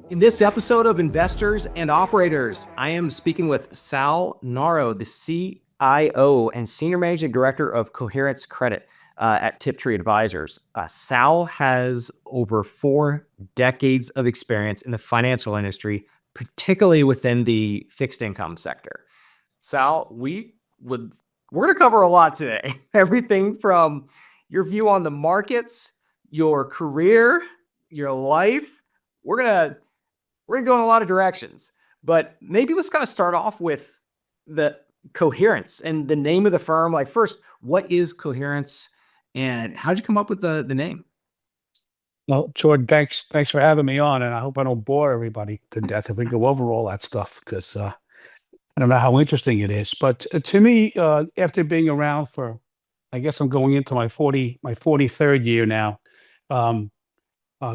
In this episode of Investors and Operators, I am speaking with Sal Naro, the CIO and Senior Managing Director of Coherence Credit at Tiptree Advisors. Sal has over 4 decades of experience in the financial industry, particularly within the fixed income sector. Sal, we're going to cover a lot today. Everything from your view on the markets, your career, your life. We're gonna go in a lot of directions, but maybe let's kind of start off with the Coherence and the name of the firm. Like, first, what is Coherence, and how'd you come up with the name? Well, Jordan, thanks for having me on, and I hope I don't bore everybody to death if we go over all that stuff because I don't know how interesting it is. But to me, after being around for, I guess I'm going into my 43rd year now. Um,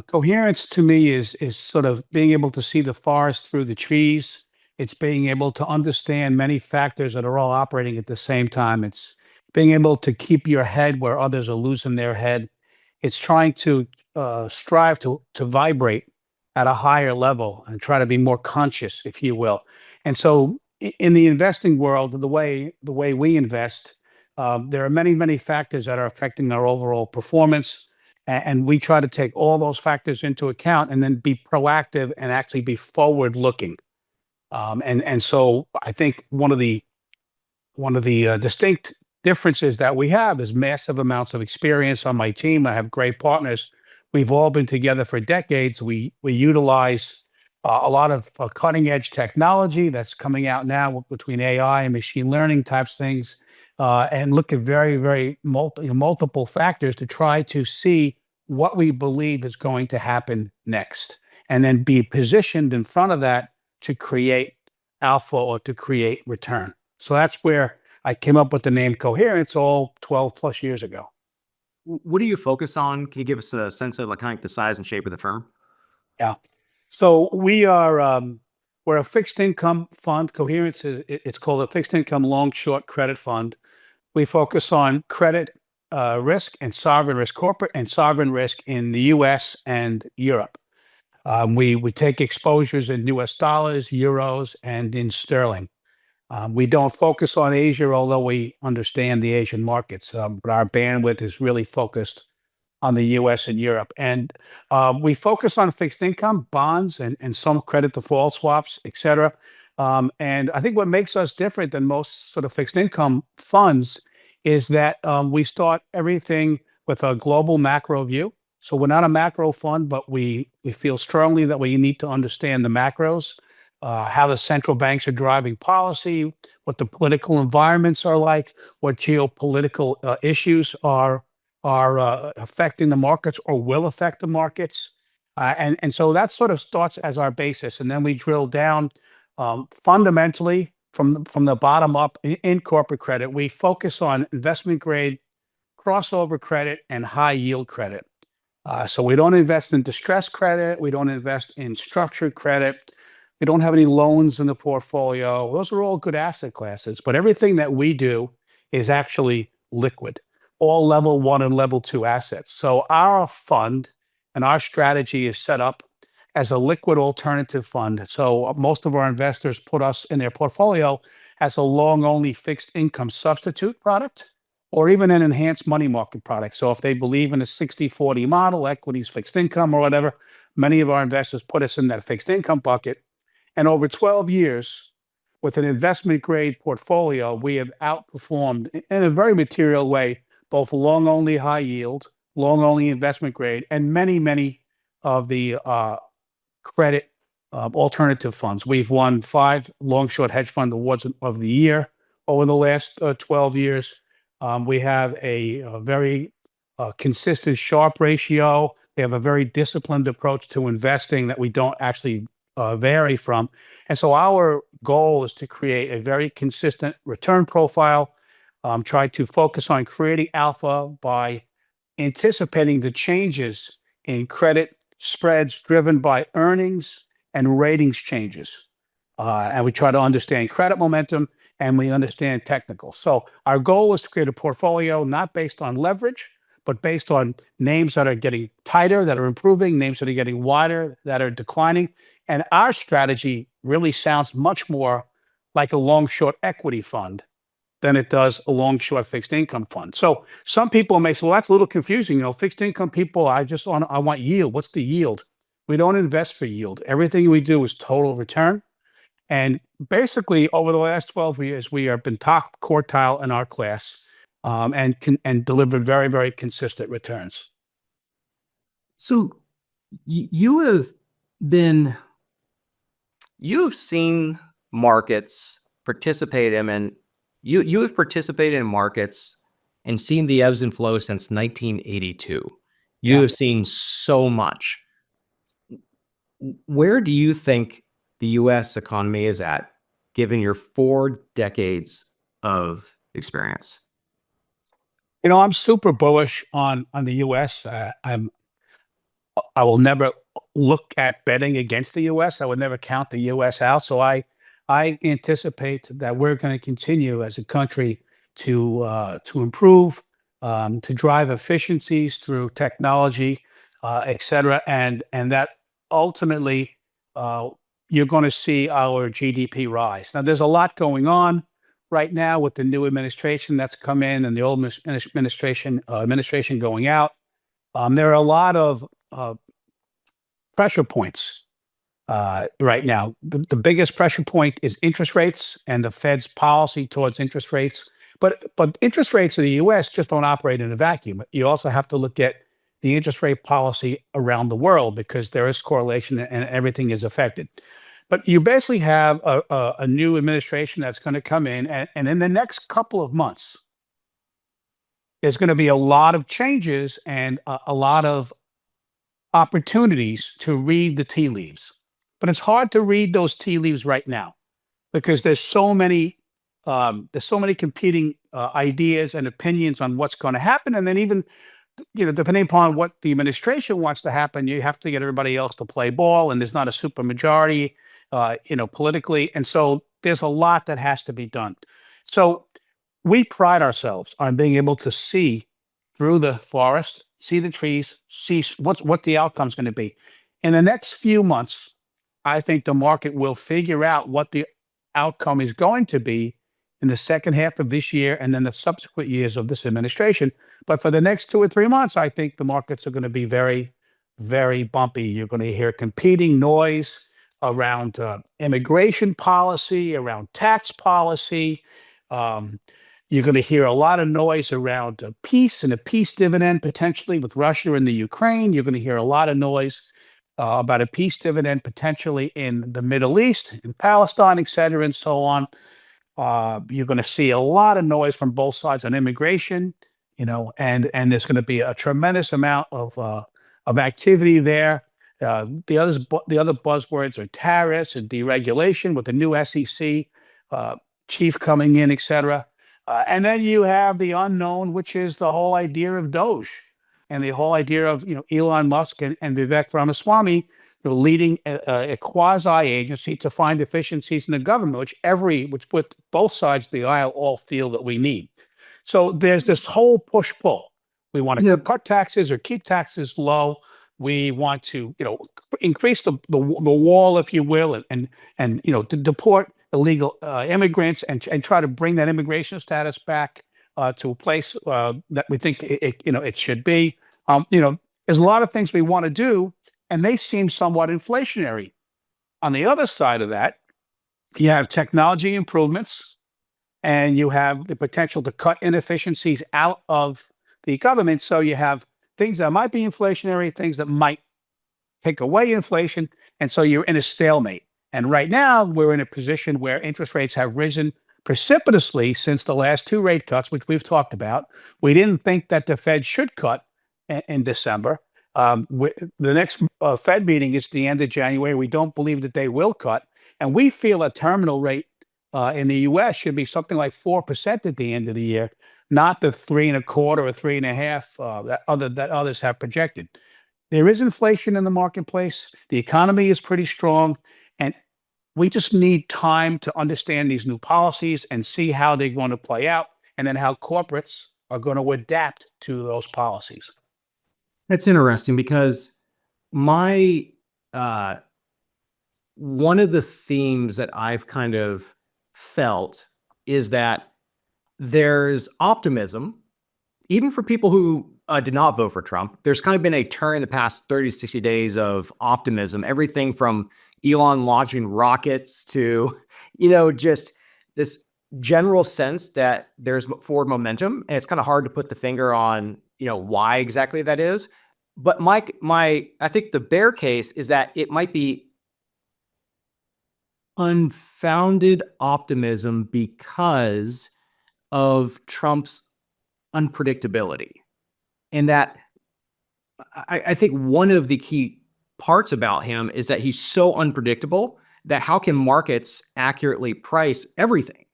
Coherence to me is sort of being able to see the forest through the trees. It's being able to understand many factors that are all operating at the same time. It's being able to keep your head where others are losing their head. It's trying to strive to vibrate at a higher level and try to be more conscious, if you will. And so, in the investing world, the way we invest, there are many factors that are affecting our overall performance, and we try to take all those factors into account and then be proactive and actually be forward looking. And so, I think one of the distinct differences that we have is massive amounts of experience on my team. I have great partners. We've all been together for decades. We utilize a lot of cutting edge technology that's coming out now between AI and machine learning types things, and look at very multiple factors to try to see what we believe is going to happen next, and then be positioned in front of that to create alpha or to create return. So that's where I came up with the name Coherence all 12 plus years ago. What do you focus on? Can you give us a sense of like kind of the size and shape of the firm? Yeah. So we're a fixed income fund. Coherence it's called a fixed income long short credit fund. We focus on credit risk and sovereign risk, corporate and sovereign risk in the U.S. and Europe. We take exposures in U.S. dollars, euros, and in sterling. We don't focus on Asia, although we understand the Asian markets, but our bandwidth is really focused on the US and Europe. And we focus on fixed income, bonds, and some credit default swaps, et cetera. And I think what makes us different than most sort of fixed income funds is that we start everything with a global macro view. So we're not a macro fund, but we feel strongly that we need to understand the macros, how the central banks are driving policy, what the political environments are like, what geopolitical issues are affecting the markets or will affect the markets. And so that sort of starts as our basis. And then we drill down fundamentally from the bottom up in corporate credit. We focus on investment grade, crossover credit, and high yield credit. So we don't invest in distressed credit. We don't invest in structured credit. We don't have any loans in the portfolio. Those are all good asset classes, but everything that we do is actually liquid, all level one and level two assets. So our fund and our strategy is set up as a liquid alternative fund. So most of our investors put us in their portfolio as a long only fixed income substitute product or even an enhanced money market product. So if they believe in a 60-40 model, equities, fixed income, or whatever, many of our investors put us in that fixed income bucket. And over 12 years, with an investment grade portfolio, we have outperformed in a very material way both long only high yield, long only investment grade, and many of the credit alternative funds. We've won 5 long short hedge fund awards of the year over the last 12 years. We have a very consistent Sharpe ratio. We have a very disciplined approach to investing that we don't actually vary from. And so our goal is to create a very consistent return profile, try to focus on creating alpha by anticipating the changes in credit spreads driven by earnings and ratings changes. And we try to understand credit momentum and we understand technical. So our goal is to create a portfolio not based on leverage, but based on names that are getting tighter, that are improving, names that are getting wider, that are declining. And our strategy really sounds much more like a long short equity fund than it does a long short fixed income fund. So some people may say, well, that's a little confusing. Fixed income people, I want yield. What's the yield? We don't invest for yield. Everything we do is total return. And basically, over the last 12 years, we have been top quartile in our class, and delivered very, very consistent returns. So you have been, you have seen markets participate in, and you have participated in markets and seen the ebbs and flows since 1982. You Yeah. have seen so much. Where do you think the U.S. economy is at, given your 4 decades of experience? I'm super bullish on the U.S. I will never look at betting against the U.S. I would never count the U.S. out. So I anticipate that we're going to continue as a country to improve, to drive efficiencies through technology, et cetera, and that ultimately you're going to see our GDP rise. Now, there's a lot going on right now with the new administration that's come in and the old administration going out. There are a lot of pressure points right now. The biggest pressure point is interest rates and the Fed's policy towards interest rates. But interest rates in the U.S. just don't operate in a vacuum. You also have to look at the interest rate policy around the world because there is correlation and everything is affected. But you basically have a new administration that's going to come in, and in the next couple of months, there's going to be a lot of changes and a lot of opportunities to read the tea leaves. But it's hard to read those tea leaves right now because there's so many competing ideas and opinions on what's going to happen, and then even depending upon what the administration wants to happen, you have to get everybody else to play ball, and there's not a super majority, politically, and so there's a lot that has to be done. So we pride ourselves on being able to see through the forest, see the trees, see what the outcome's going to be. In the next few months, I think the market will figure out what the outcome is going to be in the second half of this year and then the subsequent years of this administration. But for the next 2 or 3 months, I think the markets are going to be very, very bumpy. You're going to hear competing noise around immigration policy, around tax policy. You're going to hear a lot of noise around peace and a peace dividend potentially with Russia and the Ukraine. You're going to hear a lot of noise about a peace dividend potentially in the Middle East, in Palestine, et cetera, and so on. You're going to see a lot of noise from both sides on immigration, and there's going to be a tremendous amount of activity there. The other buzzwords are tariffs and deregulation with the new SEC chief coming in, et cetera. And then you have the unknown, which is the whole idea of Doge and the whole idea of Elon Musk and Vivek Ramaswamy leading a quasi agency to find efficiencies in the government, which with both sides of the aisle all feel that we need. So there's this whole push pull. We want to cut taxes or keep taxes low. We want to increase the wall, if you will, and to deport illegal immigrants and try to bring that immigration status back to a place that we think it should be. There's a lot of things we want to do, and they seem somewhat inflationary. On the other side of that, you have technology improvements, and you have the potential to cut inefficiencies out of the government. So you have things that might be inflationary, things that might take away inflation, and so you're in a stalemate. And right now, we're in a position where interest rates have risen precipitously since the last 2 rate cuts, which we've talked about. We didn't think that the Fed should cut in December. The next Fed meeting is the end of January. We don't believe that they will cut. And we feel a terminal rate in the U.S. should be something like 4% at the end of the year, not the 3.25 or 3.5 that others have projected. There is inflation in the marketplace. The economy is pretty strong. And we just need time to understand these new policies and see how they're going to play out, and then how corporates are going to adapt to those policies. That's interesting because my one of the themes that I've kind of felt is that there's optimism, even for people who did not vote for Trump. There's kind of been a turn in the past 30 to 60 days of optimism, everything from Elon launching rockets to, just this general sense that there's forward momentum. And it's kind of hard to put the finger on, why exactly that is. But Mike, I think the bear case is that it might be unfounded optimism because of Trump's unpredictability. And that I think one of the key parts about him is that he's so unpredictable that how can markets accurately price everything?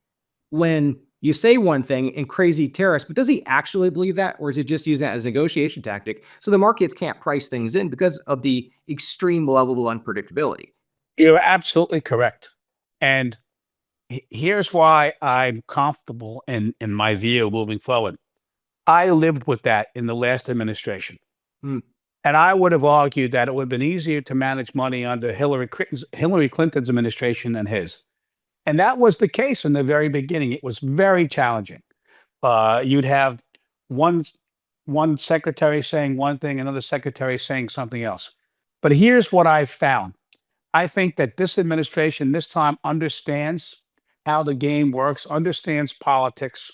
When you say one thing and crazy tariffs, but does he actually believe that? Or is he just using that as a negotiation tactic? So the markets can't price things in because of the extreme level of unpredictability. You're absolutely correct. And here's why I'm comfortable in my view moving forward. I lived with that in the last administration. Hmm. And I would have argued that it would have been easier to manage money under Hillary Clinton's administration than his. And that was the case in the very beginning. It was very challenging. You'd have one secretary saying one thing, another secretary saying something else. But here's what I've found. I think that this administration this time understands how the game works, understands politics.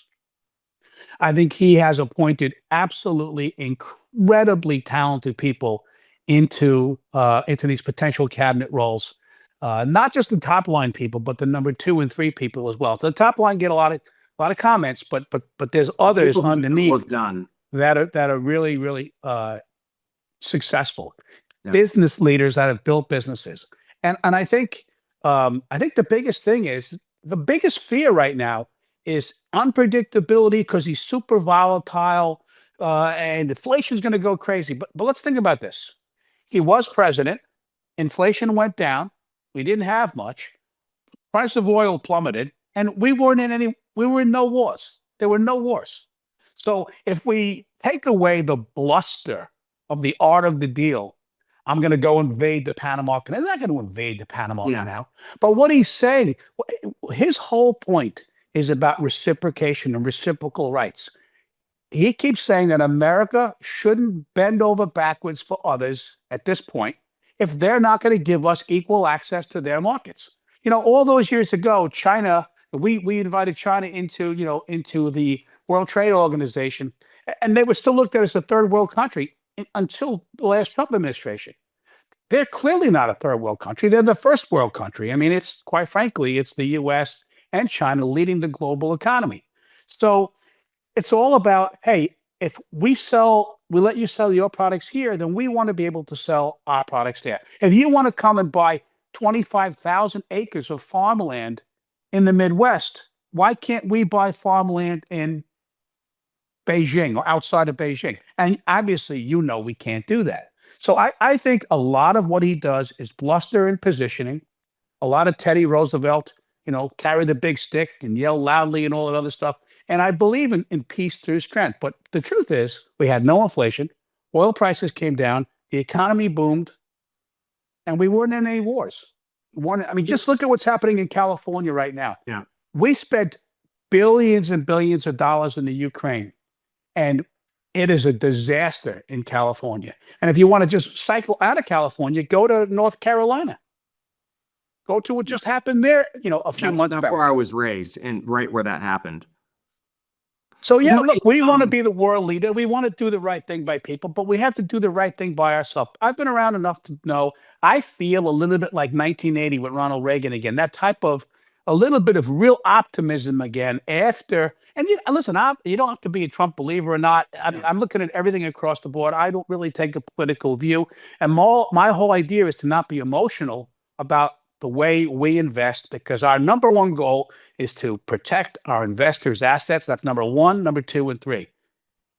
I think he has appointed absolutely incredibly talented people into these potential cabinet roles. Not just the top line people, but the number 2 and 3 people as well. So the top line get a lot of comments, but there's others underneath that are really, really successful. Yeah. Business leaders that have built businesses. And I think the biggest thing is the biggest fear right now is unpredictability because he's super volatile and inflation is going to go crazy. But let's think about this. He was president. Inflation went down. We didn't have much. Price of oil plummeted, and we were in no wars. There were no wars. So if we take away the bluster of the art of the deal, I'm going to go invade the Panama Canal. He's not going to invade the Panama Canal. But what he's saying, his whole point is about reciprocation and reciprocal rights. He keeps saying that America shouldn't bend over backwards for others at this point if they're not going to give us equal access to their markets. All those years ago, China, we invited China into the World Trade Organization, and they were still looked at as a third world country until the last Trump administration. They're clearly not a third world country. They're the first world country. I mean, it's quite frankly, it's the US and China leading the global economy. So it's all about, hey, if we let you sell your products here, then we want to be able to sell our products there. If you want to come and buy 25,000 acres of farmland in the Midwest, why can't we buy farmland in Beijing or outside of Beijing? And obviously, we can't do that. So I think a lot of what he does is bluster and positioning. A lot of Teddy Roosevelt, carry the big stick and yell loudly and all that other stuff. And I believe in peace through strength. But the truth is, we had no inflation. Oil prices came down. The economy boomed. And we weren't in any wars. Just look at what's happening in California right now. Yeah. We spent billions and billions of dollars in the Ukraine. And it is a disaster in California. And if you want to just cycle out of California, go to North Carolina. Go to what just happened there, a few months back. That's where I was raised, and right where that happened. So look, we want to be the world leader. We want to do the right thing by people, but we have to do the right thing by ourselves. I've been around enough to know I feel a little bit like 1980 with Ronald Reagan again. That type of a little bit of real optimism again after. And listen, you don't have to be a Trump believer or not. I'm looking at everything across the board. I don't really take a political view. And my whole idea is to not be emotional about the way we invest, because our number one goal is to protect our investors' assets. That's number 1, number 2, and 3.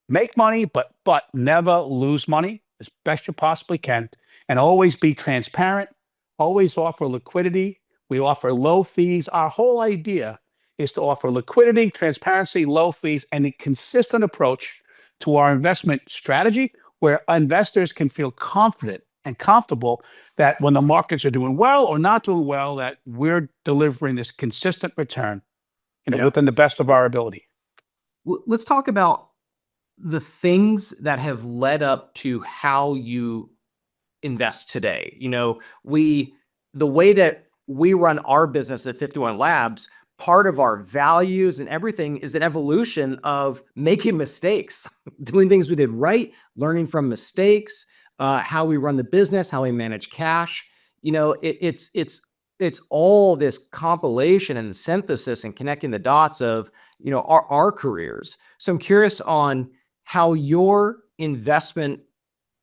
Make money, but never lose money as best you possibly can, and always be transparent, always offer liquidity. We offer low fees. Our whole idea is to offer liquidity, transparency, low fees, and a consistent approach to our investment strategy where investors can feel confident and comfortable that when the markets are doing well or not doing well, that we're delivering this consistent return, Yeah. within the best of our ability. Let's talk about the things that have led up to how you invest today. The way that we run our business at 51 Labs, part of our values and everything is an evolution of making mistakes, doing things we did right, learning from mistakes, how we run the business, how we manage cash. It's all this compilation and synthesis and connecting the dots of our careers. So I'm curious on how your investment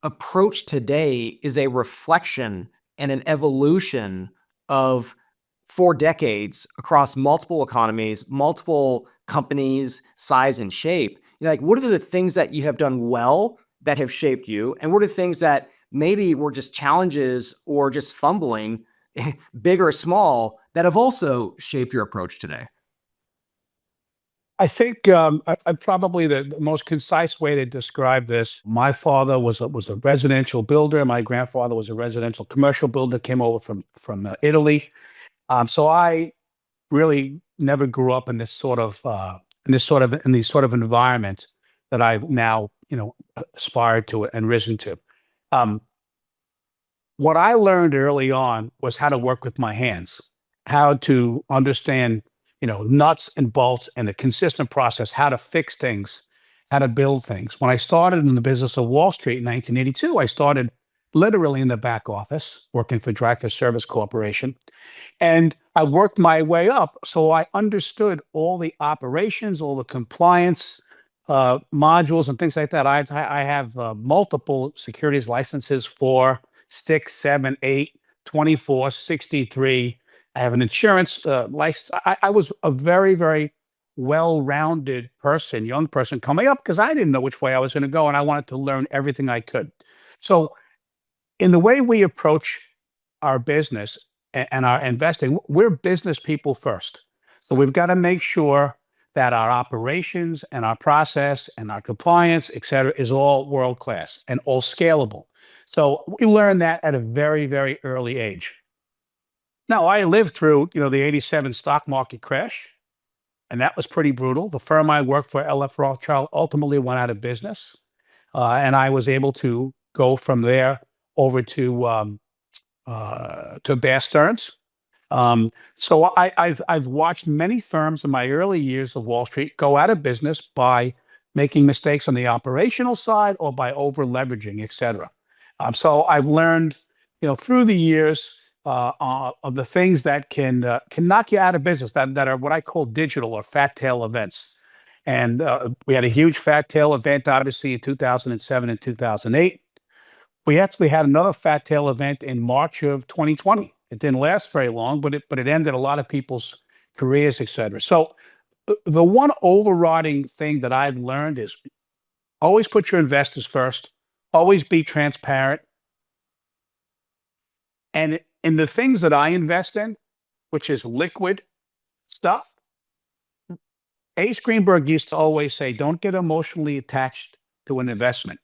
approach today is a reflection and an evolution of 4 decades across multiple economies, multiple companies, size and shape. What are the things that you have done well that have shaped you? And what are the things that maybe were just challenges or just fumbling, big or small, that have also shaped your approach today? I think probably the most concise way to describe this. My father was a residential builder. My grandfather was a residential commercial builder. Came over from Italy. So I really never grew up in this sort of in these sort of environment that I've now aspired to and risen to. Um, what I learned early on was how to work with my hands, how to understand, nuts and bolts and a consistent process, how to fix things, how to build things. When I started in the business of Wall Street in 1982, I started literally in the back office working for Dreyfus Service Corporation. And I worked my way up. So I understood all the operations, all the compliance modules and things like that. I have multiple securities licenses, 4, 6, 7, 8, 24, 63. I have an insurance license. I was a very, very well-rounded person, young person coming up because I didn't know which way I was going to go. And I wanted to learn everything I could. So in the way we approach our business and our investing, we're business people first. So we've got to make sure that our operations and our process and our compliance, et cetera, is all world class and all scalable. So we learned that at a very, very early age. Now, I lived through, the 87 stock market crash, and that was pretty brutal. The firm I worked for, LF Rothschild, ultimately went out of business. And I was able to go from there over to Bear Stearns. So I've watched many firms in my early years of Wall Street go out of business by making mistakes on the operational side or by over leveraging, et cetera. So I've learned, through the years of the things that can knock you out of business that are what I call digital or fat tail events. And we had a huge fat tail event, obviously, in 2007 and 2008. We actually had another fat tail event in March of 2020. It didn't last very long, but it ended a lot of people's careers, et cetera. So the one overriding thing that I've learned is always put your investors first, always be transparent. And in the things that I invest in, which is liquid stuff, Ace Greenberg used to always say, don't get emotionally attached to an investment.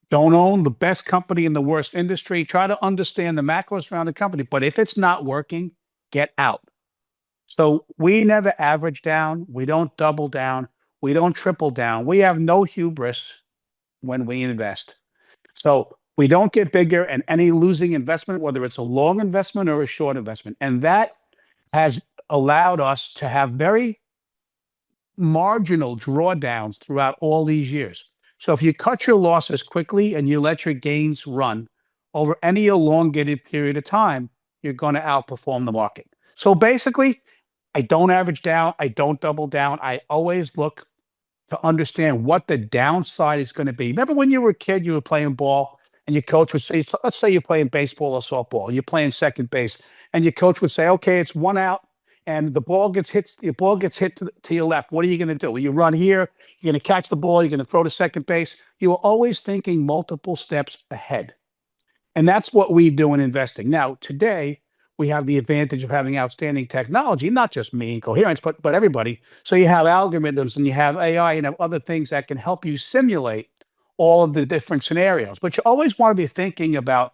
Don't own the best company in the worst industry. Try to understand the macros around the company. But if it's not working, get out. So we never average down. We don't double down. We don't triple down. We have no hubris when we invest. So we don't get bigger in any losing investment, whether it's a long investment or a short investment. And that has allowed us to have very marginal drawdowns throughout all these years. So if you cut your losses quickly and you let your gains run over any elongated period of time, you're going to outperform the market. So basically, I don't average down. I don't double down. I always look to understand what the downside is going to be. Remember when you were a kid, you were playing ball and your coach would say, let's say you're playing baseball or softball, you're playing second base, and your coach would say, okay, it's 1 out. And the ball gets hit to your left. What are you going to do? Well, you run here, you're going to catch the ball, you're going to throw to second base. You are always thinking multiple steps ahead. And that's what we do in investing. Now, today, we have the advantage of having outstanding technology, not just me and Coherence, but everybody. So you have algorithms and you have AI and other things that can help you simulate all of the different scenarios. But you always want to be thinking about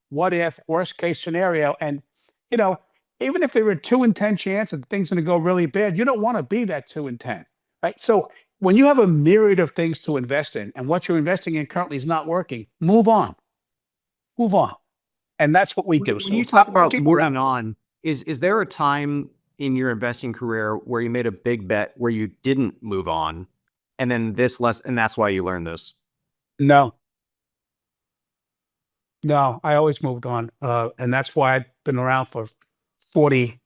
what if, worst case scenario. And, you know, even if there were a 2 in 10 chance that things going to go really bad, you don't want to be that 2 in 10, right? So when you have a myriad of things to invest in and what you're investing in currently is not working, move on, move on. And that's what we do. When you talk about moving on, is there a time in your investing career where you made a big bet where you didn't move on, and then and that's why you learned this? No, no, I always moved on. And that's why I've been around for 40,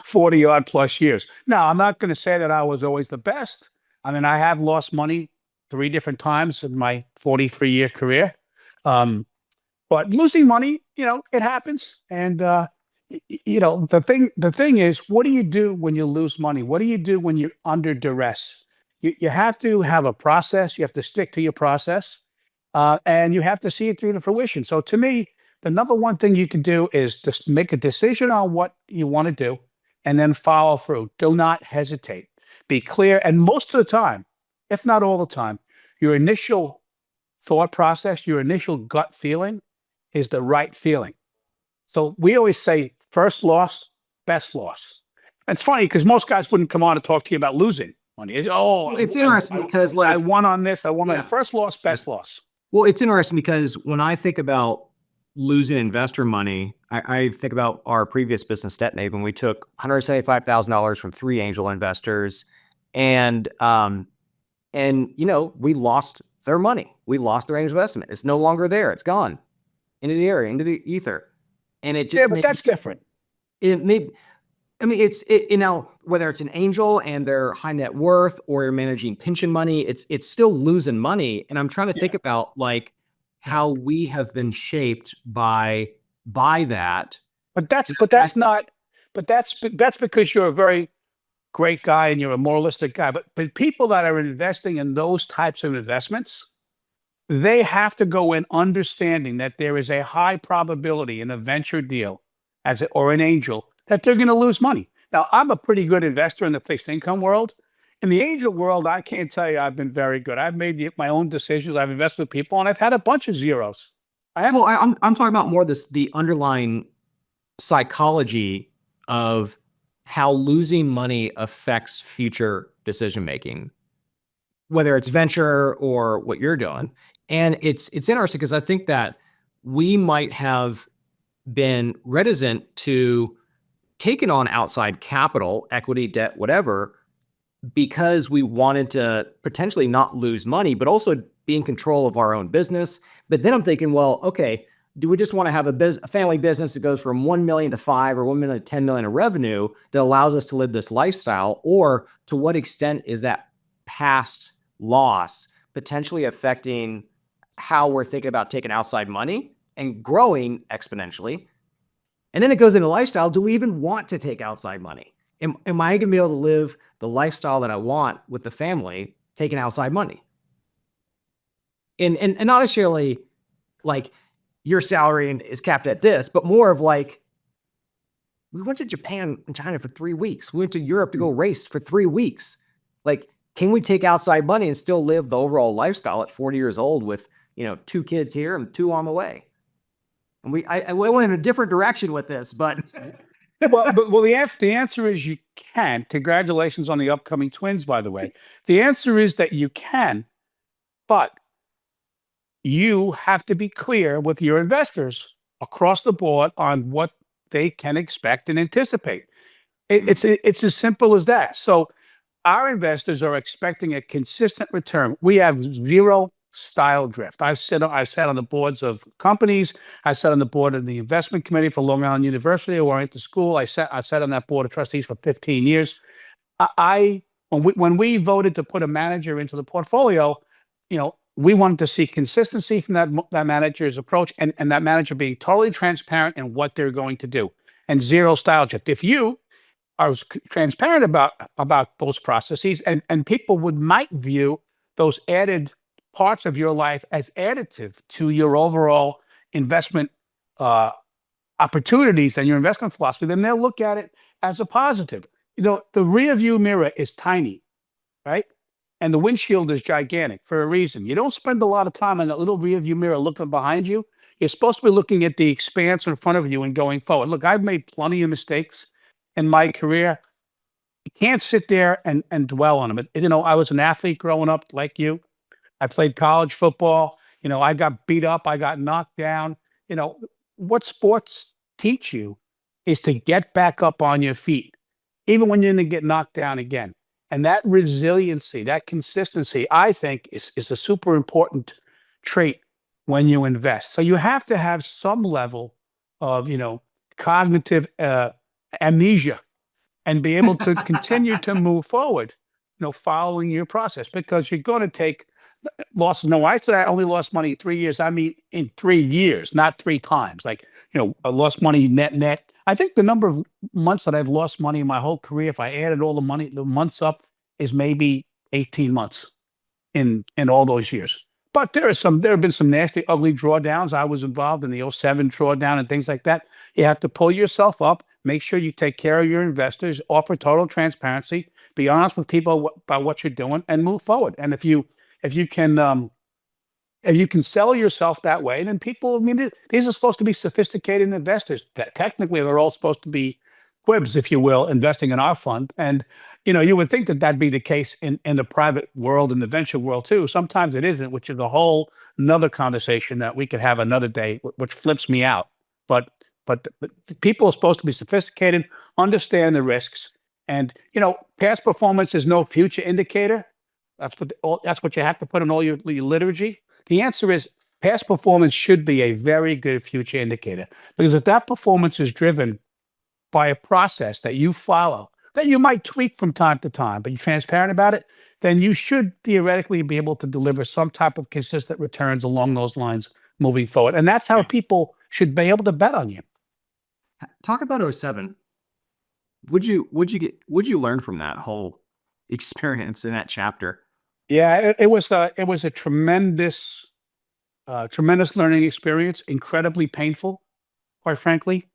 40 odd plus years. Now, I'm not going to say that I was always the best. I mean, I have lost money 3 different times in my 43-year career. But losing money, it happens. And, the thing is, what do you do when you lose money? What do you do when you're under duress? You have to have a process. You have to stick to your process. And you have to see it through to fruition. So to me, the number one thing you can do is just make a decision on what you want to do and then follow through. Do not hesitate. Be clear. And most of the time, if not all the time, your initial thought process, your initial gut feeling is the right feeling. So we always say first loss, best loss. And it's funny because most guys wouldn't come on to talk to you about losing money. It's interesting because I won on this. I won on first loss, best loss. Well, it's interesting because when I think about losing investor money, I think about our previous business, Detonate, when we took $175,000 from 3 angel investors, and we lost their money. We lost their angel investment. It's no longer there. It's gone into the air, into the ether, and it just but that's different. Whether it's an angel and their high net worth or you're managing pension money, it's still losing money. And I'm trying to think about like how we have been shaped by that. But that's because you're a very great guy and you're a moralistic guy. But people that are investing in those types of investments, they have to go in understanding that there is a high probability in a venture deal or an angel that they're going to lose money. Now, I'm a pretty good investor in the fixed income world. In the angel world, I can't tell you I've been very good. I've made my own decisions. I've invested with people, and I've had a bunch of zeros. I'm talking about more the underlying psychology of how losing money affects future decision making, whether it's venture or what you're doing. And it's interesting because I think that we might have been reticent to taking on outside capital, equity, debt, whatever, because we wanted to potentially not lose money, but also be in control of our own business. But then I'm thinking, well, okay, do we just want to have a family business that goes from 1 million to 5 or 1 million to 10 million in revenue that allows us to live this lifestyle? Or to what extent is that past loss potentially affecting how we're thinking about taking outside money and growing exponentially? And then it goes into lifestyle. Do we even want to take outside money? Am I going to be able to live the lifestyle that I want with the family taking outside money? And not necessarily like your salary is capped at this, but more of like, we went to Japan and China for 3 weeks. We went to Europe to go race for 3 weeks. Like, can we take outside money and still live the overall lifestyle at 40 years old with, 2 kids here and 2 on the way? And I went in a different direction with this, but the answer is you can. Congratulations on the upcoming twins, by the way. The answer is that you can, but you have to be clear with your investors across the board on what they can expect and anticipate. It's as simple as that. So our investors are expecting a consistent return. We have zero style drift. I sat on the boards of companies. I sat on the board of the investment committee for Long Island University, where I went to school. I sat on that board of trustees for 15 years. When we voted to put a manager into the portfolio, we wanted to see consistency from that manager's approach and that manager being totally transparent in what they're going to do and zero style drift. If you are transparent about those processes and people might view those added parts of your life as additive to your overall investment opportunities and your investment philosophy, then they'll look at it as a positive. The rear view mirror is tiny, right? And the windshield is gigantic for a reason. You don't spend a lot of time in that little rear view mirror looking behind you. You're supposed to be looking at the expanse in front of you and going forward. Look, I've made plenty of mistakes in my career. You can't sit there and dwell on them. I was an athlete growing up like you. I played college football. I got beat up. I got knocked down. What sports teach you is to get back up on your feet, even when you're going to get knocked down again. And that resiliency, that consistency, I think is a super important trait when you invest. So you have to have some level of, cognitive amnesia and be able to continue to move forward, following your process, because you're going to take losses. No, I said I only lost money in 3 years. I mean, in 3 years, not three times. Like, I lost money net. I think the number of months that I've lost money in my whole career, if I added all the months up, is maybe 18 months in all those years. But there have been some nasty, ugly drawdowns. I was involved in the '07 drawdown and things like that. You have to pull yourself up, make sure you take care of your investors, offer total transparency, be honest with people about what you're doing, and move forward. And if you can sell yourself that way, then people, I mean, these are supposed to be sophisticated investors. Technically, they're all supposed to be quibs, if you will, investing in our fund. And, you would think that that'd be the case in the private world and the venture world too. Sometimes it isn't, which is a whole another conversation that we could have another day, which flips me out. But the people are supposed to be sophisticated, understand the risks. And, past performance is no future indicator. That's what you have to put in all your liturgy. The answer is past performance should be a very good future indicator, because if that performance is driven by a process that you follow, that you might tweak from time to time, but you're transparent about it, then you should theoretically be able to deliver some type of consistent returns along those lines moving forward. And that's how people should be able to bet on you. Talk about '07. Would you learn from that whole experience in that chapter? Yeah, it was a tremendous learning experience, incredibly painful, quite frankly,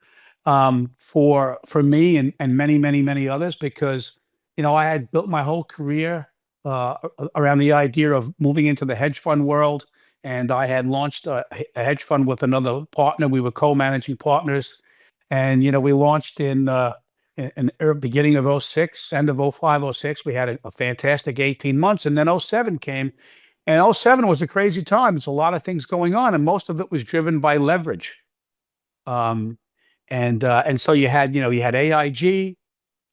for me and many others, because I had built my whole career around the idea of moving into the hedge fund world, and I had launched a hedge fund with another partner. We were co-managing partners, and we launched in the beginning of '06, end of '05, '06. We had a fantastic 18 months, and then '07 came, and '07 was a crazy time. There's a lot of things going on, and most of it was driven by leverage. And so you had AIG,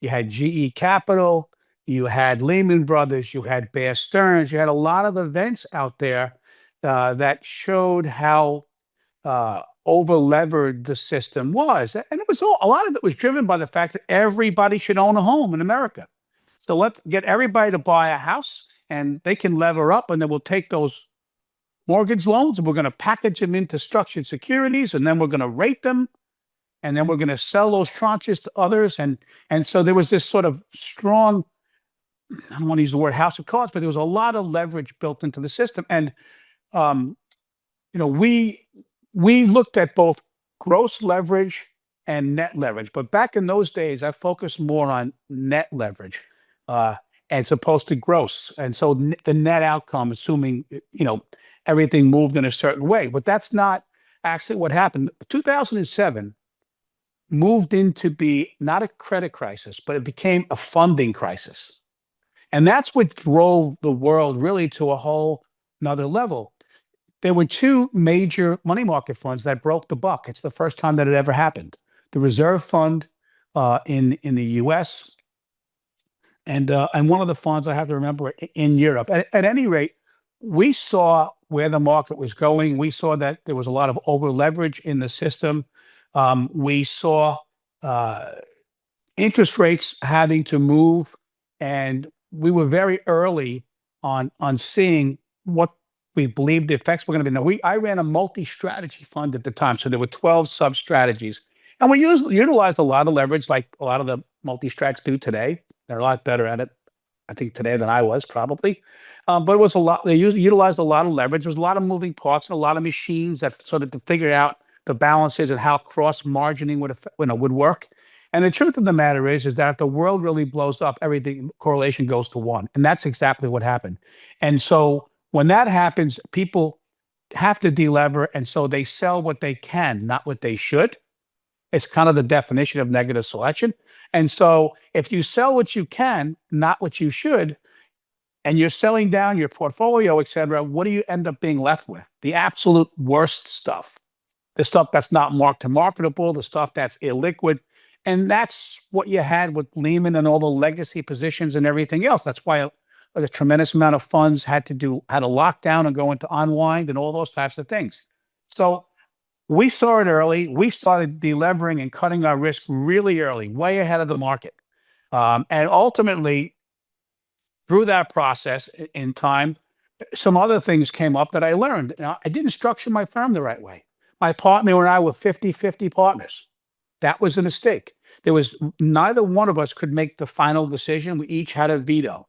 you had GE Capital, you had Lehman Brothers, you had Bear Stearns, you had a lot of events out there that showed how over levered the system was. And it was a lot of it was driven by the fact that everybody should own a home in America. So let's get everybody to buy a house, and they can lever up, and then we'll take those mortgage loans and we're going to package them into structured securities, and then we're going to rate them, and then we're going to sell those tranches to others. And so there was this sort of strong, I don't want to use the word house of cards, but there was a lot of leverage built into the system. And we looked at both gross leverage and net leverage, but back in those days, I focused more on net leverage as opposed to gross. And so the net outcome, assuming everything moved in a certain way, but that's not actually what happened. 2007 moved into be not a credit crisis, but it became a funding crisis. And that's what drove the world really to a whole another level. There were two major money market funds that broke the buck. It's the first time that it ever happened. The reserve fund in the US and one of the funds, I have to remember, in Europe. At any rate, we saw where the market was going. We saw that there was a lot of over leverage in the system. We saw interest rates having to move, and we were very early on seeing what we believed the effects were going to be. Now, I ran a multi-strategy fund at the time, so there were 12 sub-strategies, and we utilized a lot of leverage, like a lot of the multi-strats do today. They're a lot better at it, I think, today than I was, probably. But it was a lot. They utilized a lot of leverage. There was a lot of moving parts and a lot of machines that sort of to figure out the balances and how cross margining would work. And the truth of the matter is that if the world really blows up, everything correlation goes to one. And that's exactly what happened. And so when that happens, people have to delever. And so they sell what they can, not what they should. It's kind of the definition of negative selection. And so if you sell what you can, not what you should, and you're selling down your portfolio, et cetera, what do you end up being left with? The absolute worst stuff. The stuff that's not marked to marketable, the stuff that's illiquid. And that's what you had with Lehman and all the legacy positions and everything else. That's why a tremendous amount of funds had to lock down and go into unwind and all those types of things. So we saw it early. We started delevering and cutting our risk really early, way ahead of the market. And ultimately, through that process in time, some other things came up that I learned. Now, I didn't structure my firm the right way. My partner and I were 50-50 partners. That was a mistake. Neither one of us could make the final decision. We each had a veto.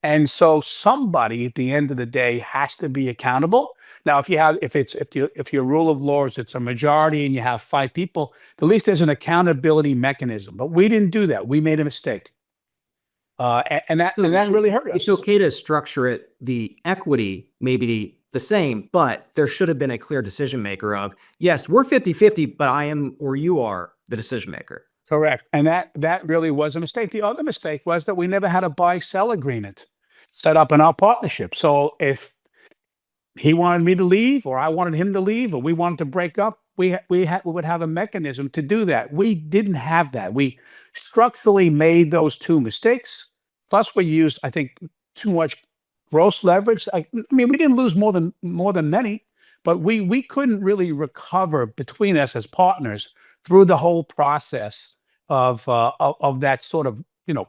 And so somebody at the end of the day has to be accountable. Now, if your rule of law is it's a majority and you have 5 people, at least there's an accountability mechanism. But we didn't do that. We made a mistake. And that really hurt us. It's okay to structure it, the equity maybe the same, but there should have been a clear decision maker of, yes, we're 50-50, but I am or you are the decision maker. Correct. And that really was a mistake. The other mistake was that we never had a buy-sell agreement set up in our partnership. So if he wanted me to leave or I wanted him to leave or we wanted to break up, we would have a mechanism to do that. We didn't have that. We structurally made those 2 mistakes. Plus we used, I think, too much gross leverage. I mean, we didn't lose more than many, but we couldn't really recover between us as partners through the whole process of that sort of,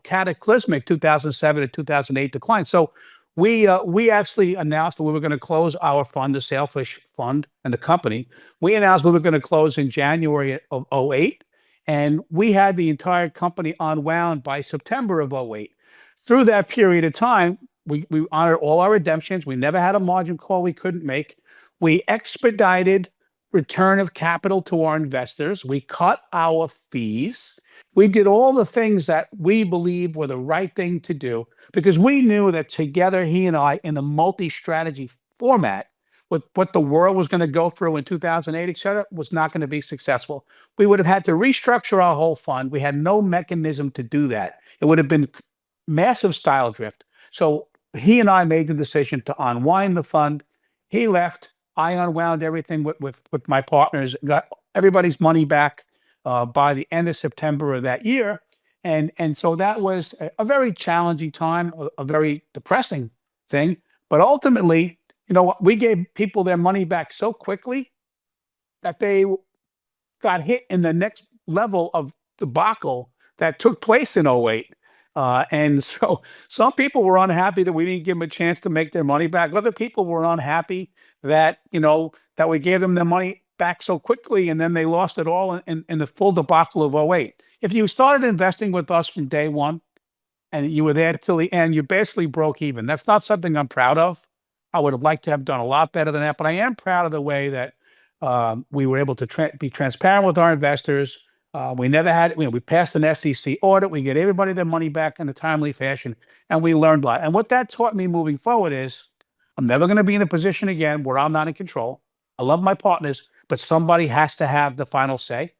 cataclysmic 2007 to 2008 decline. So we actually announced that we were going to close our fund, the Sailfish Fund and the company. We announced we were going to close in January of 2008, and we had the entire company unwound by September of 2008. Through that period of time, we honored all our redemptions. We never had a margin call we couldn't make. We expedited return of capital to our investors. We cut our fees. We did all the things that we believed were the right thing to do because we knew that together, he and I, in the multi-strategy format, with what the world was going to go through in 2008, et cetera, was not going to be successful. We would have had to restructure our whole fund. We had no mechanism to do that. It would have been massive style drift. So he and I made the decision to unwind the fund. He left. I unwound everything with my partners, got everybody's money back by the end of September of that year. And so that was a very challenging time, a very depressing thing. But ultimately, we gave people their money back so quickly that they got hit in the next level of debacle that took place in 2008. And so some people were unhappy that we didn't give them a chance to make their money back. Other people were unhappy that, that we gave them their money back so quickly and then they lost it all in the full debacle of 2008. If you started investing with us from day one and you were there till the end, you basically broke even. That's not something I'm proud of. I would have liked to have done a lot better than that, but I am proud of the way that we were able to be transparent with our investors. We never had, we passed an SEC audit. We get everybody their money back in a timely fashion, and we learned a lot. And what that taught me moving forward is I'm never going to be in a position again where I'm not in control. I love my partners, but somebody has to have the final say.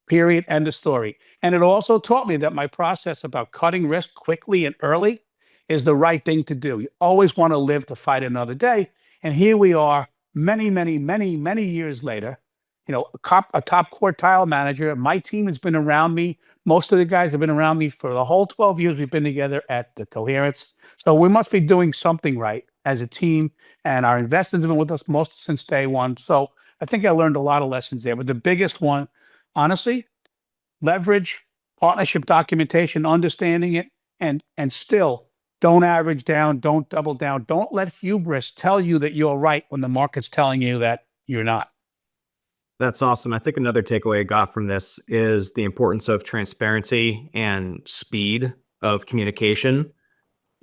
Period. End of story. And it also taught me that my process about cutting risk quickly and early is the right thing to do. You always want to live to fight another day. And here we are many, many, many, many years later, a top quartile manager. My team has been around me. Most of the guys have been around me for the whole 12 years we've been together at the Coherence. So we must be doing something right as a team. And our investors have been with us most since day one. So I think I learned a lot of lessons there. But the biggest one, honestly, leverage, partnership documentation, understanding it, and still don't average down, don't double down. Don't let hubris tell you that you're right when the market's telling you that you're not. That's awesome. I think another takeaway I got from this is the importance of transparency and speed of communication,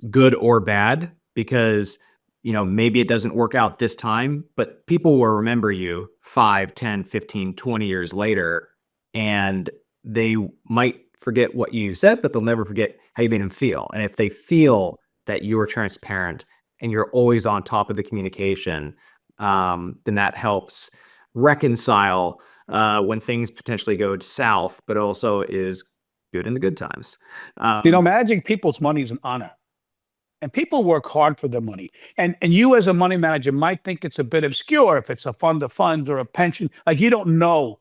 good or bad, because maybe it doesn't work out this time, but people will remember you 5, 10, 15, 20 years later, and they might forget what you said, but they'll never forget how you made them feel. And if they feel that you are transparent and you're always on top of the communication, then that helps reconcile when things potentially go south, but also is good in the good times. Managing people's money is an honor. And people work hard for their money. And you as a money manager might think it's a bit obscure if it's a fund of funds or a pension. Like you don't know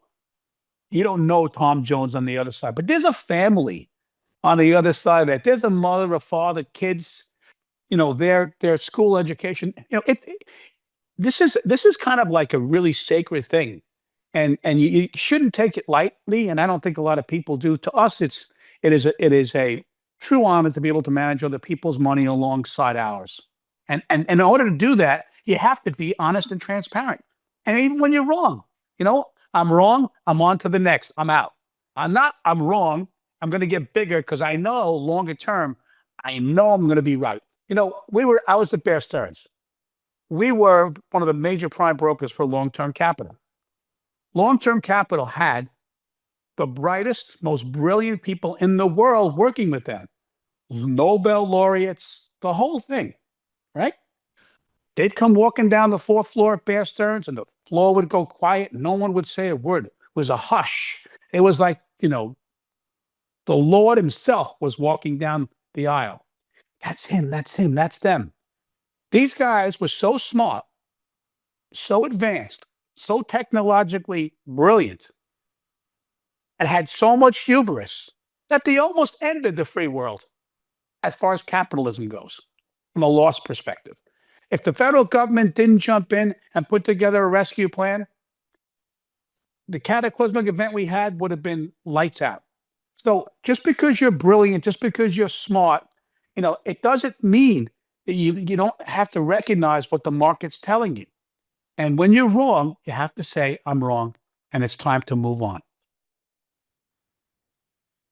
Tom Jones on the other side. But there's a family on the other side of that. There's a mother, a father, kids, their school education. This is kind of like a really sacred thing. And you shouldn't take it lightly. And I don't think a lot of people do. To us, it is a true honor to be able to manage other people's money alongside ours. And in order to do that, you have to be honest and transparent. And even when you're wrong, I'm wrong, I'm on to the next, I'm out. I'm wrong, I'm going to get bigger because I know longer term, I know I'm going to be right. I was at Bear Stearns. We were one of the major prime brokers for long-term capital. Long-term capital had the brightest, most brilliant people in the world working with them. Nobel laureates, the whole thing, right? They'd come walking down the fourth floor at Bear Stearns and the floor would go quiet. No one would say a word. It was a hush. It was like, the Lord himself was walking down the aisle. That's him, that's them. These guys were so smart, so advanced, so technologically brilliant, and had so much hubris that they almost ended the free world as far as capitalism goes, from a loss perspective. If the federal government didn't jump in and put together a rescue plan, the cataclysmic event we had would have been lights out. So just because you're brilliant, just because you're smart, it doesn't mean that you don't have to recognize what the market's telling you. And when you're wrong, you have to say, I'm wrong, and it's time to move on.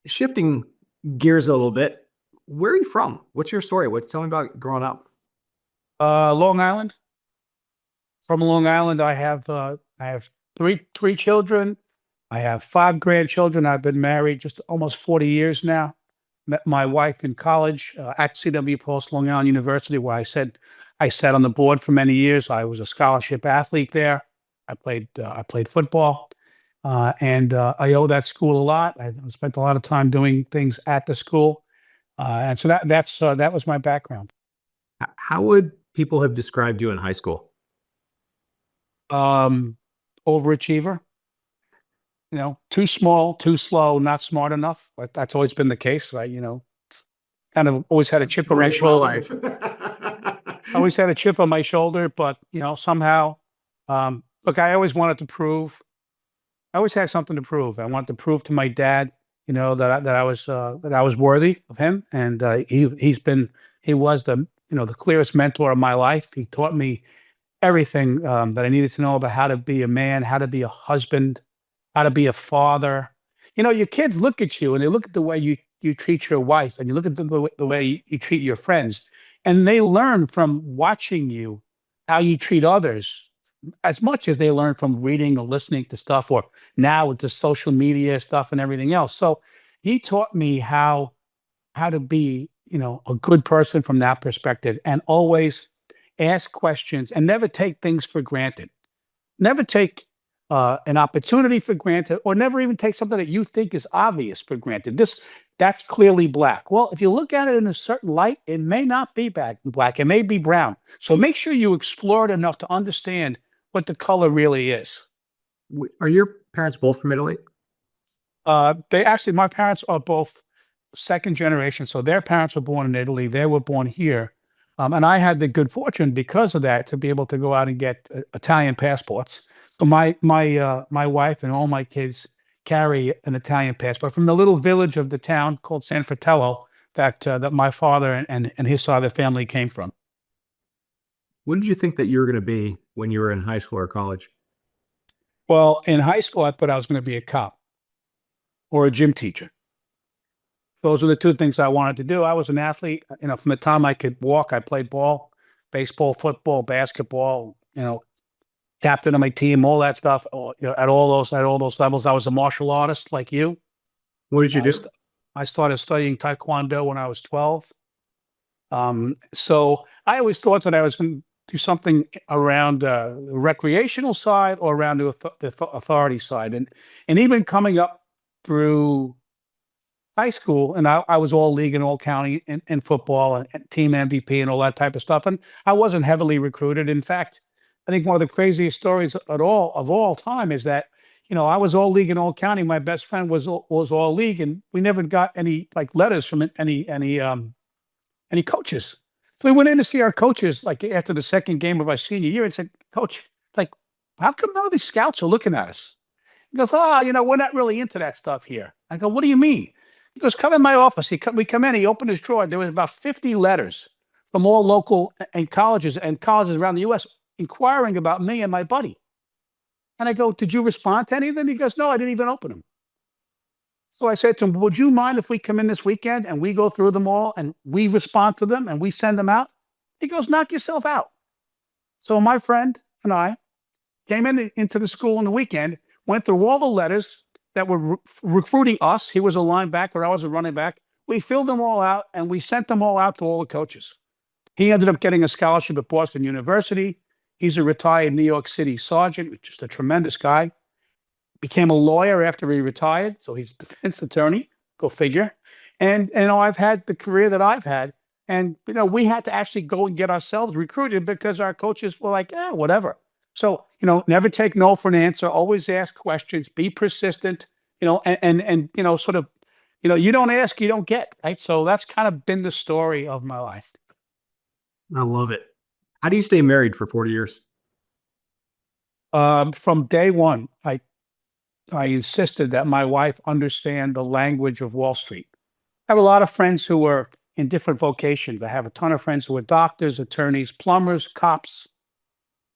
Shifting gears a little bit, where are you from? What's your story? Tell me about growing up. Long Island. From Long Island, I have three children. I have 5 grandchildren. I've been married just almost 40 years now. Met my wife in college at CW Post Long Island University, where I sat on the board for many years. I was a scholarship athlete there. I played football. And I owe that school a lot. I spent a lot of time doing things at the school. And so that was my background. How would people have described you in high school? Overachiever, too small, too slow, not smart enough. But that's always been the case, right? Kind of always had a chip on my shoulder. Always had a chip on my shoulder, but somehow, look, I always wanted to prove. I always had something to prove. I wanted to prove to my dad, that I was worthy of him, and he was the clearest mentor of my life. He taught me everything that I needed to know about how to be a man, how to be a husband, how to be a father. Your kids look at you and they look at the way you treat your wife, and you look at the way you treat your friends, and they learn from watching you how you treat others as much as they learn from reading or listening to stuff, or now with the social media stuff and everything else. So he taught me how to be, a good person from that perspective, and always ask questions and never take things for granted. Never take an opportunity for granted, or never even take something that you think is obvious for granted. That's clearly black. Well, if you look at it in a certain light, it may not be black. It may be brown. So make sure you explore it enough to understand what the color really is. Are your parents both from Italy? My parents are both second generation. So their parents were born in Italy. They were born here. And I had the good fortune, because of that, to be able to go out and get Italian passports. So my wife and all my kids carry an Italian passport from the little village of the town called San Fratello that my father and his side of the family came from. What did you think that you were going to be when you were in high school or college? Well, in high school, I thought I was going to be a cop or a gym teacher. Those are the two things I wanted to do. I was an athlete. From the time I could walk, I played ball, baseball, football, basketball, captain of my team, all that stuff, at all those levels. I was a martial artist like you. What did you I, do? st- I started studying Taekwondo when I was 12. So I always thought that I was going to do something around the recreational side or around the authority side. And even coming up through high school, and I was all league and all county in football and team MVP and all that type of stuff. And I wasn't heavily recruited. In fact, I think one of the craziest stories of all time is that, I was all league and all county. My best friend was all league, and we never got any like letters from any coaches. So we went in to see our coaches like after the second game of our senior year and said, Coach, like, how come none of these scouts are looking at us? He goes, we're not really into that stuff here. I go, what do you mean? He goes, come in my office. We come in, he opened his drawer. There was about 50 letters from all local and colleges around the U.S. inquiring about me and my buddy. And I go, did you respond to any of them? He goes, no, I didn't even open them. So I said to him, would you mind if we come in this weekend and we go through them all and we respond to them and we send them out? He goes, knock yourself out. So my friend and I came into the school on the weekend, went through all the letters that were recruiting us. He was a linebacker, I was a running back. We filled them all out and we sent them all out to all the coaches. He ended up getting a scholarship at Boston University. He's a retired New York City sergeant, just a tremendous guy. Became a lawyer after he retired, so he's a defense attorney. Go figure. And I've had the career that I've had, and we had to actually go and get ourselves recruited because our coaches were like, whatever. So never take no for an answer. Always ask questions. Be persistent. And sort of, you don't ask, you don't get. Right. So that's kind of been the story of my life. I love it. How do you stay married for 40 years? From day one, I insisted that my wife understand the language of Wall Street. I have a lot of friends who are in different vocations. I have a ton of friends who are doctors, attorneys, plumbers, cops,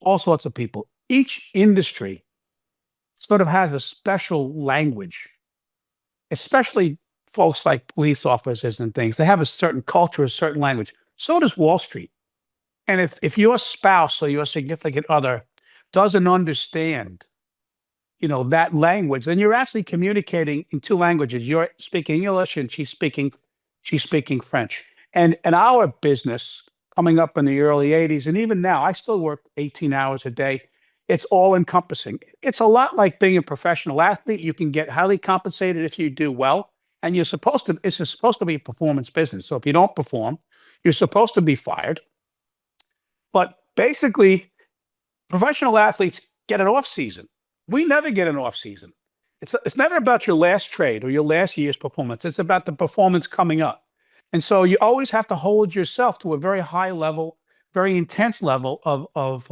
all sorts of people. Each industry sort of has a special language, especially folks like police officers and things. They have a certain culture, a certain language. So does Wall Street. And if your spouse or your significant other doesn't understand that language, then you're actually communicating in two languages. You're speaking English and she's speaking French. And our business coming up in the early 80s, and even now, I still work 18 hours a day. It's all encompassing. It's a lot like being a professional athlete. You can get highly compensated if you do well. And it's supposed to be a performance business. So if you don't perform, you're supposed to be fired. But basically, professional athletes get an off season. We never get an off season. It's never about your last trade or your last year's performance. It's about the performance coming up. And so you always have to hold yourself to a very high level, very intense level of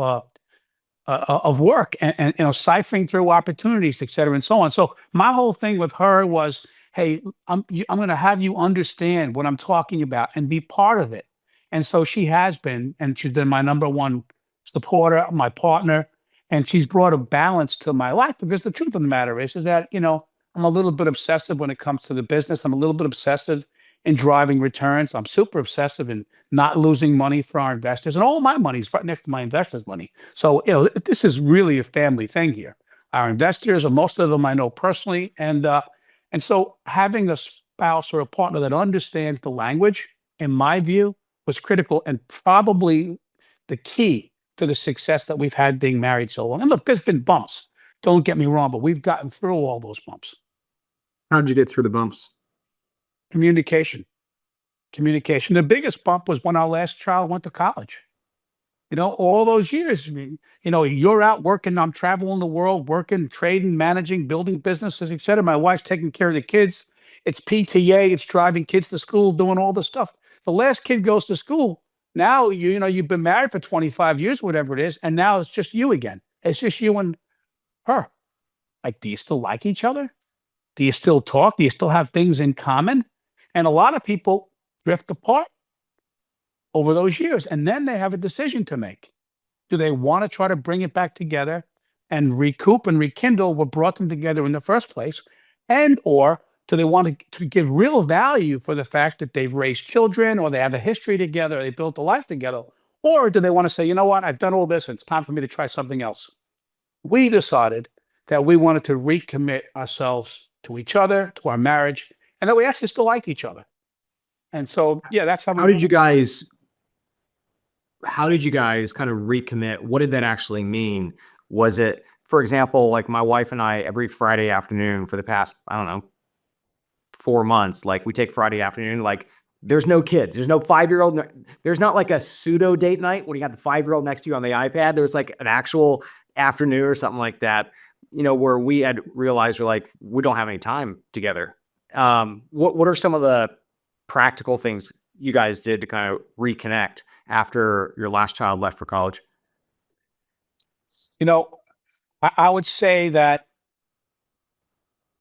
work and ciphering through opportunities, et cetera, and so on. So my whole thing with her was, hey, I'm going to have you understand what I'm talking about and be part of it. And so she has been, and she's been my number one supporter, my partner. And she's brought a balance to my life because the truth of the matter is that, I'm a little bit obsessive when it comes to the business. I'm a little bit obsessive in driving returns. I'm super obsessive in not losing money for our investors. And all my money is right next to my investors' money. So, this is really a family thing here. Our investors, or most of them I know personally. And so having a spouse or a partner that understands the language, in my view, was critical and probably the key to the success that we've had being married so long. And look, there's been bumps. Don't get me wrong, but we've gotten through all those bumps. How did you get through the bumps? Communication. The biggest bump was when our last child went to college. All those years, you're out working, I'm traveling the world, working, trading, managing, building businesses, et cetera. My wife's taking care of the kids. It's PTA, it's driving kids to school, doing all the stuff. The last kid goes to school. Now, you've been married for 25 years, whatever it is, and now it's just you again. It's just you and her. Like, do you still like each other? Do you still talk? Do you still have things in common? And a lot of people drift apart over those years, and then they have a decision to make. Do they want to try to bring it back together and recoup and rekindle what brought them together in the first place? And or do they want to give real value for the fact that they've raised children or they have a history together, they built a life together? Or do they want to say, you know what, I've done all this and it's time for me to try something else? We decided that we wanted to recommit ourselves to each other, to our marriage, and that we actually still liked each other. And so, yeah, that's how How did you guys kind of recommit? What did that actually mean? Was it, for example, like my wife and I, every Friday afternoon for the past, I don't know, 4 months, like we take Friday afternoon, like there's no kids, there's no 5-year-old, there's not like a pseudo date night when you got the 5-year-old next to you on the iPad. There's like an actual afternoon or something like that, where we had realized we're like, we don't have any time together. What are some of the practical things you guys did to kind of reconnect after your last child left for college? You know, I would say that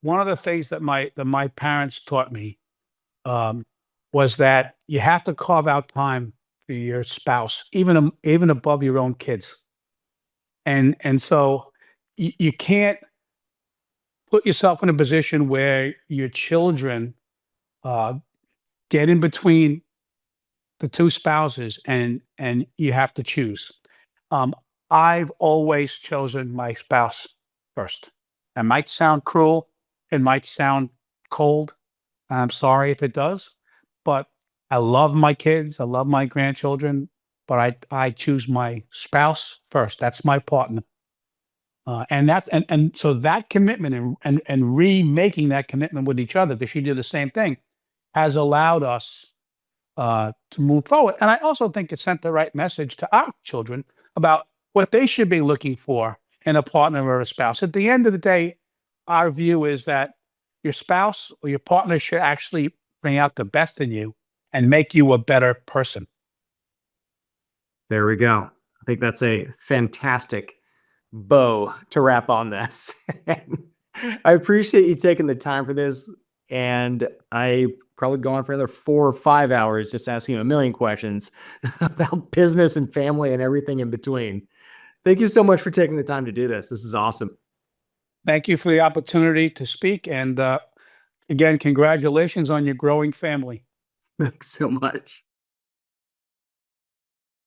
one of the things that my parents taught me um, was that you have to carve out time for your spouse, even above your own kids. And so you can't put yourself in a position where your children uh, get in between the two spouses, and you have to choose. Um, I've always chosen my spouse first. That might sound cruel. It might sound cold. I'm sorry if it does, but I love my kids. I love my grandchildren, but I choose my spouse first. That's my partner. And so that commitment and remaking that commitment with each other, because she did the same thing, has allowed us to move forward. And I also think it sent the right message to our children about what they should be looking for in a partner or a spouse. At the end of the day, our view is that your spouse or your partner should actually bring out the best in you and make you a better person. There we go. I think that's a fantastic bow to wrap on this. I appreciate you taking the time for this. And I probably go on for another 4 or 5 hours just asking you a million questions about business and family and everything in between. Thank you so much for taking the time to do this. This is awesome. Thank you for the opportunity to speak. And again, congratulations on your growing family. Thanks so much.